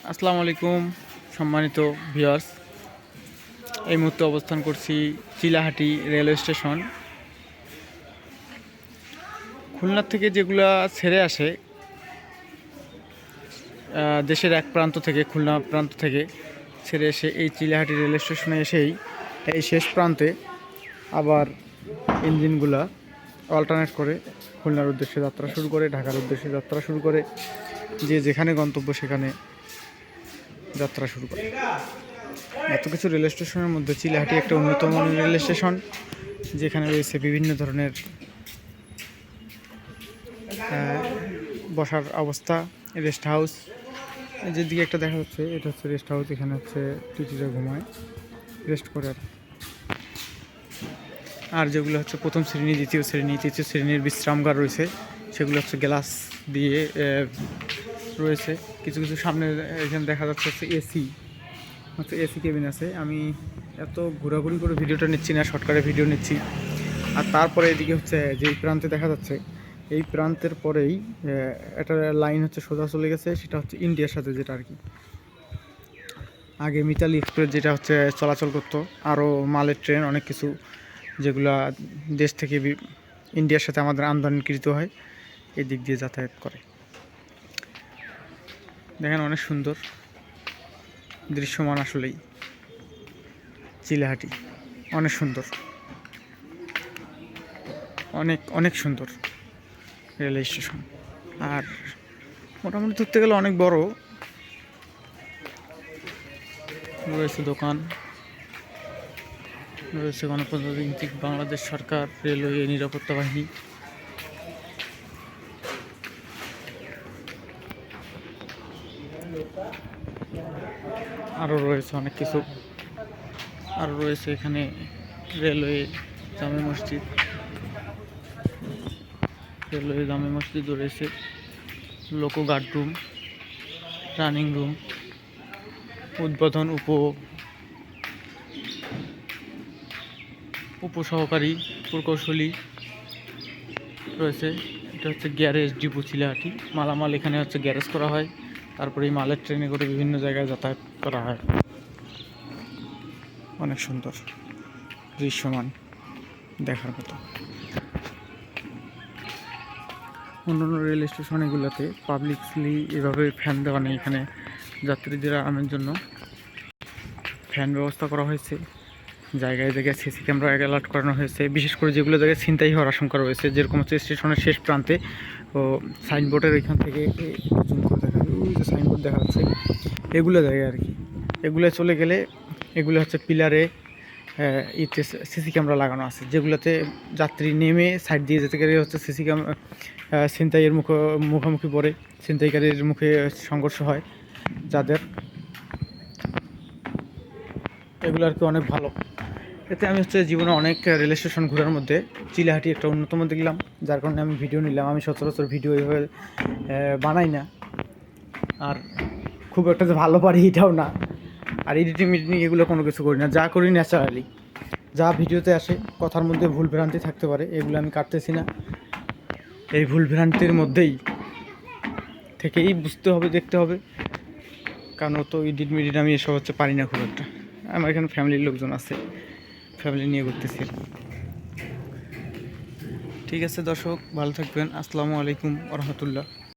আসসালামু আলাইকুম সম্মানিত ভিউয়ার্স। এই মুহূর্তে অবস্থান করছি চিলাহাটি রেলওয়ে স্টেশন। খুলনা থেকে যেগুলা ছেড়ে আসে দেশের এক প্রান্ত থেকে, খুলনা প্রান্ত থেকে ছেড়ে এসে এই চিলাহাটি রেলওয়ে স্টেশনে এসেই এই শেষ প্রান্তে আবার ইঞ্জিনগুলা অল্টারনেট করে খুলনার উদ্দেশ্যে যাত্রা শুরু করে, ঢাকার উদ্দেশ্যে যাত্রা শুরু করে, যে যেখানে গন্তব্য সেখানে যাত্রা শুরু করে। এত কিছু রেল স্টেশনের মধ্যে চিলাহাটি একটা অন্যতম রেল স্টেশন, যেখানে রয়েছে বিভিন্ন ধরনের বসার অবস্থা, রেস্ট হাউস। যেদিকে একটা দেখা যাচ্ছে এটা হচ্ছে রেস্ট হাউস, এখানে হচ্ছে টিটিরা ঘুমায়, রেস্ট করে। আর যেগুলো হচ্ছে প্রথম শ্রেণী, দ্বিতীয় শ্রেণী, তৃতীয় শ্রেণীর বিশ্রামগার রয়েছে, সেগুলো হচ্ছে গ্লাস দিয়ে রয়েছে। কিছু কিছু সামনে এখানে দেখা যাচ্ছে হচ্ছে এসি কেবিন আছে। আমি এত ঘোরাঘুরি করে ভিডিওটা নিচ্ছি না, শর্টকাটে ভিডিও নিচ্ছি। আর তারপরে এদিকে হচ্ছে যেই প্রান্তে দেখা যাচ্ছে, এই প্রান্তের পরেই একটা লাইন হচ্ছে সোজা চলে গেছে, সেটা হচ্ছে ইন্ডিয়ার সাথে, যেটা আর কি আগে মিতালি এক্সপ্রেস যেটা হচ্ছে চলাচল করতো, আরও মালের ট্রেন, অনেক কিছু যেগুলা দেশ থেকে ইন্ডিয়ার সাথে আমাদের আমদানিকৃত হয়, এই দিক দিয়ে যাতায়াত করে। দেখেন অনেক সুন্দর দৃশ্যমান, আসলেই চিলাহাটি অনেক সুন্দর, অনেক অনেক সুন্দর রেলওয়ে স্টেশন। আর মোটামুটি ধরতে গেলে অনেক বড় রয়েছে, দোকান রয়েছে, গণপ্রজাতন্ত্রী বাংলাদেশ সরকার রেলওয়ে নিরাপত্তা বাহিনী। আরও রয়েছে অনেক কিছু, আরও রয়েছে এখানে রেলওয়ে জামে মসজিদ, রেলওয়ে জামে মসজিদও রয়েছে, লোকো গার্ড রুম, রানিং রুম, উদ্বোধন উপসহকারী প্রকৌশলী রয়েছে। এটা হচ্ছে গ্যারেজ ডিপো চিলাহাটি, মালামাল এখানে হচ্ছে গ্যারেজ করা হয়, তারপরে এই মালের ট্রেনে করে বিভিন্ন জায়গায় যাতায়াত করা হয়। অনেক সুন্দর দৃশ্যমান, দেখার মতো। অন্যান্য রেল স্টেশন এগুলোতে পাবলিকলি এভাবে ফ্যান দেওয়া নেই, এখানে যাত্রীদের আরামের জন্য ফ্যান ব্যবস্থা করা হয়েছে। জায়গায় জায়গায় সিসি ক্যামেরা অ্যালার্ট করানো হয়েছে, বিশেষ করে যেগুলো জায়গায় ছিনতাই হওয়ার আশঙ্কা রয়েছে, যেরকম হচ্ছে স্টেশনের শেষ প্রান্তে ও সাইনবোর্ডের এখান থেকে জুম করে দেখা যায়, ওই যে সাইনবোর্ড দেখা যাচ্ছে, এগুলো জায়গায় আর কি, এগুলো চলে গেলে এগুলো হচ্ছে পিলারে সিসি ক্যামেরা লাগানো আছে, যেগুলোতে যাত্রী নেমে সাইড দিয়ে যেতে গেলে হচ্ছে সিসি ক্যামেরা ছিনতাইয়ের মুখোমুখি পড়ে, ছিনতাইকারীর মুখে সংঘর্ষ হয় যাদের, এগুলো আর কি অনেক ভালো। এতে আমি হচ্ছে জীবনে অনেক রেল স্টেশন ঘোরার মধ্যে চিলাহাটি একটা অন্যতম দেখলাম, যার কারণে আমি ভিডিও নিলাম। আমি সচরাচর ভিডিও এইভাবে বানাই না, আর খুব একটা যে ভালো পারি এটাও না, আর এডিটিং এগুলো কোনো কিছু করি না, যা করি ন্যাচারালি, যা ভিডিওতে আসে। কথার মধ্যে ভুল ভ্রান্তি থাকতে পারে, এগুলো আমি কাটতেছি না। এই ভুল ভ্রান্তির মধ্যেই থেকেই বুঝতে হবে, দেখতে হবে, কারণ তো এডিট আমি এসব হচ্ছে পারি না খুব একটা। আমার এখানে ফ্যামিলির লোকজন আছে, ফ্যামিলি নিয়ে ঘুরতেছি। ঠিক আছে দর্শক, ভালো থাকবেন। আসসালামু আলাইকুম ওয়া রাহমাতুল্লাহ।